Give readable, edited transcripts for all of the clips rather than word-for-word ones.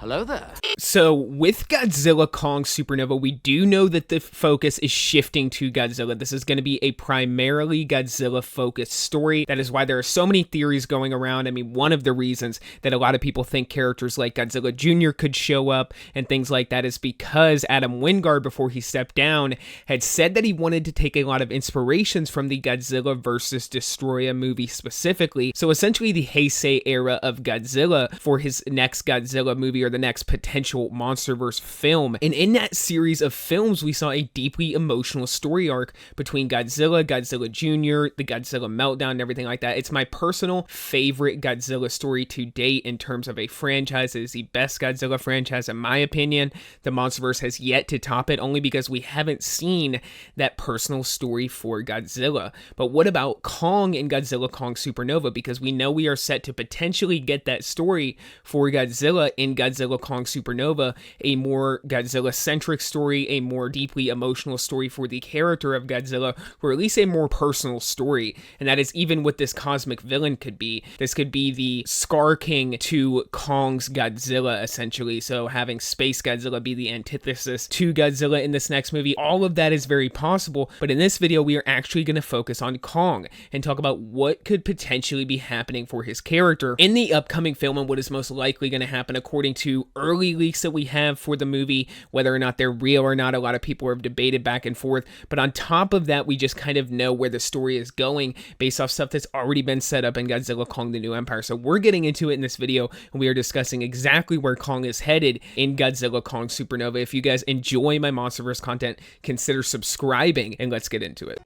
Hello there. So with Godzilla Kong Supernova, we do know that the focus is shifting to Godzilla. This is going to be a primarily Godzilla-focused story. That is why there are so many theories going around. I mean, one of the reasons that a lot of people think characters like Godzilla Jr. could show up and things like that is because Adam Wingard, before he stepped down, had said that he wanted to take a lot of inspirations from the Godzilla vs. Destroya movie specifically. So essentially the Heisei era of Godzilla for his next Godzilla movie, or the next potential MonsterVerse film. And in that series of films, we saw a deeply emotional story arc between Godzilla, Godzilla Jr., the Godzilla Meltdown, and everything like that. It's my personal favorite Godzilla story to date in terms of a franchise. It is the best Godzilla franchise in my opinion. The MonsterVerse has yet to top it, only because we haven't seen that personal story for Godzilla. But what about Kong and Godzilla Kong Supernova? Because we know we are set to potentially get that story for Godzilla in Godzilla Kong Supernova, a more Godzilla-centric story, a more deeply emotional story for the character of Godzilla, or at least a more personal story. And that is even what this cosmic villain could be. This could be the Scar King to Kong's Godzilla, essentially. So having Space Godzilla be the antithesis to Godzilla in this next movie, all of that is very possible. But in this video, we are actually going to focus on Kong and talk about what could potentially be happening for his character in the upcoming film and what is most likely going to happen according to early leaks that we have for the movie. Whether or not they're real or not, a lot of people have debated back and forth. But on top of that, we just kind of know where the story is going based off stuff that's already been set up in Godzilla Kong: The New Empire. So we're getting into it in this video, and we are discussing exactly where Kong is headed in Godzilla Kong Supernova. If you guys enjoy my MonsterVerse content, consider subscribing, and let's get into it.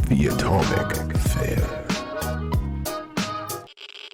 The Atomic Fair.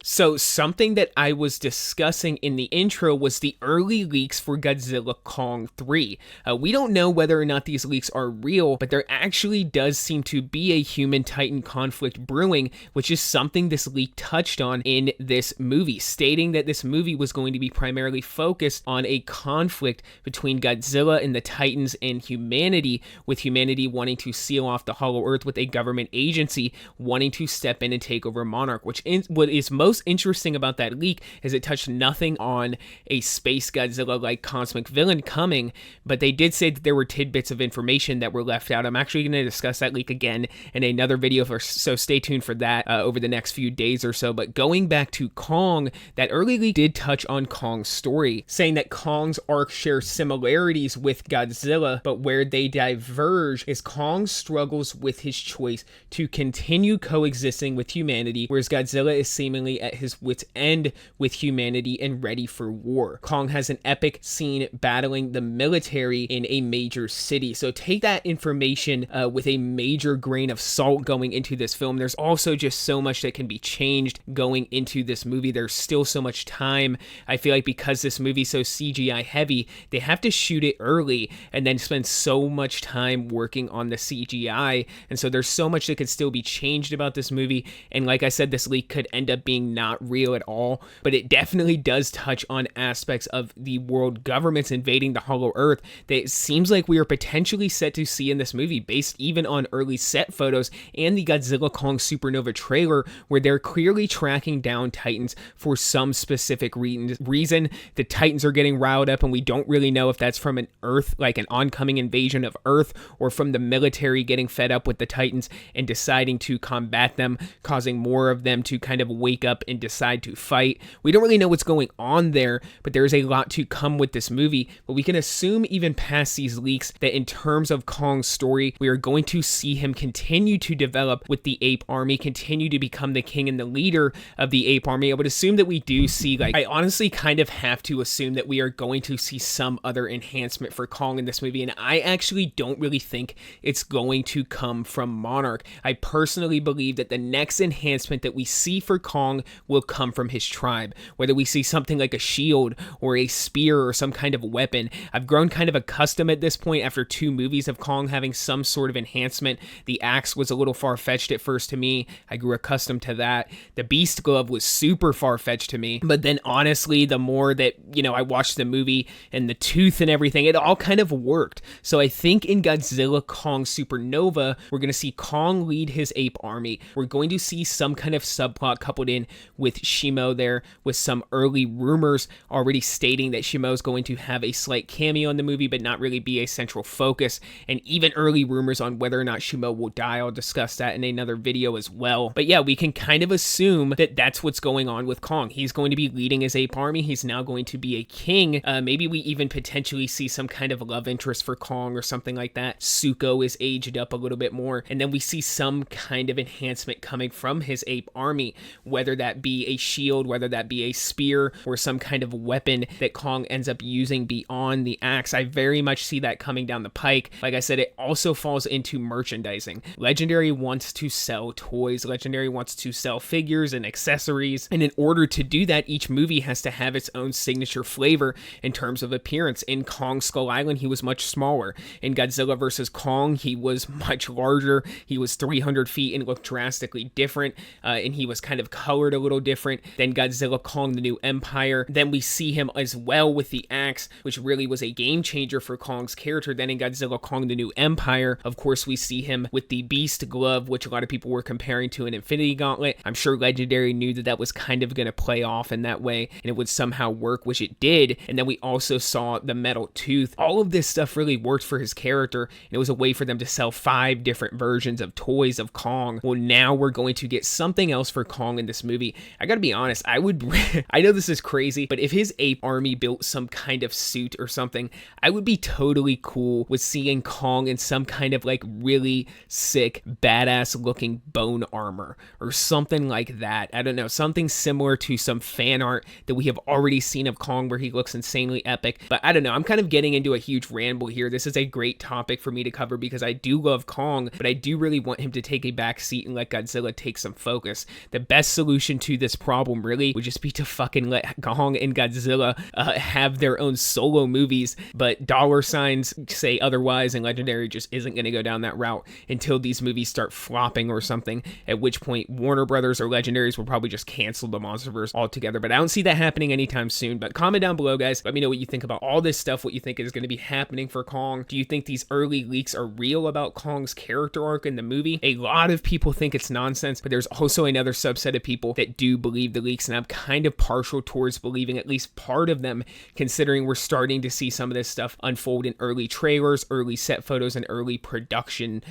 So something that I was discussing in the intro was the early leaks for Godzilla Kong 3. We don't know whether or not these leaks are real, but there actually does seem to be a human-titan conflict brewing, which is something this leak touched on in this movie, stating that this movie was going to be primarily focused on a conflict between Godzilla and the Titans and humanity, with humanity wanting to seal off the Hollow Earth with a government agency wanting to step in and take over Monarch, what is most interesting about that leak is it touched nothing on a space Godzilla-like cosmic villain coming, but they did say that there were tidbits of information that were left out. I'm actually going to discuss that leak again in another video, so stay tuned for that over the next few days or so. But going back to Kong, that early leak did touch on Kong's story, saying that Kong's arc shares similarities with Godzilla, but where they diverge is Kong struggles with his choice to continue coexisting with humanity, whereas Godzilla is seemingly at his wit's end with humanity and ready for war. Kong has an epic scene battling the military in a major city. So take that information with a major grain of salt going into this film. There's also just so much that can be changed going into this movie. There's still so much time. I feel like because this movie's so CGI heavy, they have to shoot it early and then spend so much time working on the CGI. And so there's so much that could still be changed about this movie. And like I said, this leak could end up being not real at all, but it definitely does touch on aspects of the world governments invading the Hollow Earth that it seems like we are potentially set to see in this movie, based even on early set photos and the Godzilla Kong Supernova trailer, where they're clearly tracking down Titans for some specific reason. The Titans are getting riled up, and we don't really know if that's from an Earth, like an oncoming invasion of Earth, or from the military getting fed up with the Titans and deciding to combat them, causing more of them to kind of wake up and decide to fight. We don't really know what's going on there, but there's a lot to come with this movie. But we can assume, even past these leaks, that in terms of Kong's story, we are going to see him continue to develop with the ape army, continue to become the king and the leader of the ape army. I would assume that we do see, I honestly kind of have to assume that we are going to see some other enhancement for Kong in this movie, and I actually don't really think it's going to come from Monarch. I personally believe that the next enhancement that we see for Kong will come from his tribe, whether we see something like a shield or a spear or some kind of weapon. I've grown kind of accustomed at this point, after 2 movies of Kong having some sort of enhancement. The axe was a little far-fetched at first to me. I grew accustomed to that. The beast glove was super far-fetched to me, but then honestly, the more that, I watched the movie and the tooth and everything, it all kind of worked. So I think in Godzilla Kong Supernova, we're going to see Kong lead his ape army. We're going to see some kind of subplot coupled in with Shimo there, with some early rumors already stating that Shimo is going to have a slight cameo in the movie, but not really be a central focus, and even early rumors on whether or not Shimo will die. I'll discuss that in another video as well. But yeah, we can kind of assume that that's what's going on with Kong. He's going to be leading his ape army. He's now going to be a king. Maybe we even potentially see some kind of love interest for Kong or something like that. Zuko is aged up a little bit more, and then we see some kind of enhancement coming from his ape army, whether that be a shield, whether that be a spear, or some kind of weapon that Kong ends up using beyond the axe. I very much see that coming down the pike. Like I said, it also falls into merchandising. Legendary wants to sell toys. Legendary wants to sell figures and accessories, and in order to do that, each movie has to have its own signature flavor in terms of appearance. In Kong Skull Island, he was much smaller. In Godzilla vs. Kong, he was much larger. He was 300 feet and looked drastically different, and he was kind of colored a little different than Godzilla Kong the New Empire. Then we see him as well with the axe, which really was a game changer for Kong's character. Then in Godzilla Kong the New Empire, of course, we see him with the Beast Glove, which a lot of people were comparing to an Infinity Gauntlet. I'm sure Legendary knew that that was kind of going to play off in that way, and it would somehow work, which it did. And then we also saw the Metal Tooth. All of this stuff really worked for his character, and it was a way for them to sell 5 different versions of toys of Kong. Well, now we're going to get something else for Kong in this movie. I gotta be honest, I know this is crazy, but if his ape army built some kind of suit or something, I would be totally cool with seeing Kong in some kind of like really sick, badass looking bone armor or something like that. I don't know, something similar to some fan art that we have already seen of Kong where he looks insanely epic. But I don't know, I'm kind of getting into a huge ramble here. This is a great topic for me to cover because I do love Kong, but I do really want him to take a back seat and let Godzilla take some focus. The best solution to this problem really would just be to fucking let Kong and Godzilla have their own solo movies, but dollar signs say otherwise, and Legendary just isn't going to go down that route until these movies start flopping or something, at which point Warner Brothers or Legendaries will probably just cancel the MonsterVerse altogether. But I don't see that happening anytime soon. But comment down below, guys. Let me know what you think about all this stuff, what you think is going to be happening for Kong. Do you think these early leaks are real about Kong's character arc in the movie? A lot of people think it's nonsense, but there's also another subset of people that do believe the leaks, and I'm kind of partial towards believing at least part of them, considering we're starting to see some of this stuff unfold in early trailers, early set photos, and early production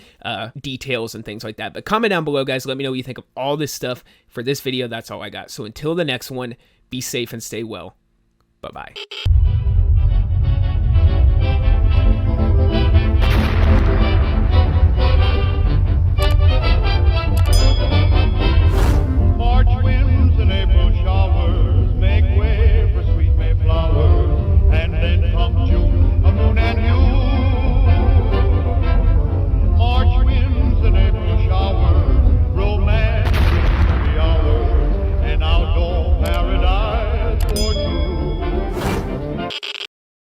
details and things like that. But comment down below, guys. Let me know what you think of all this stuff. For this video, that's all I got. So until the next one, be safe and stay well. Bye-bye.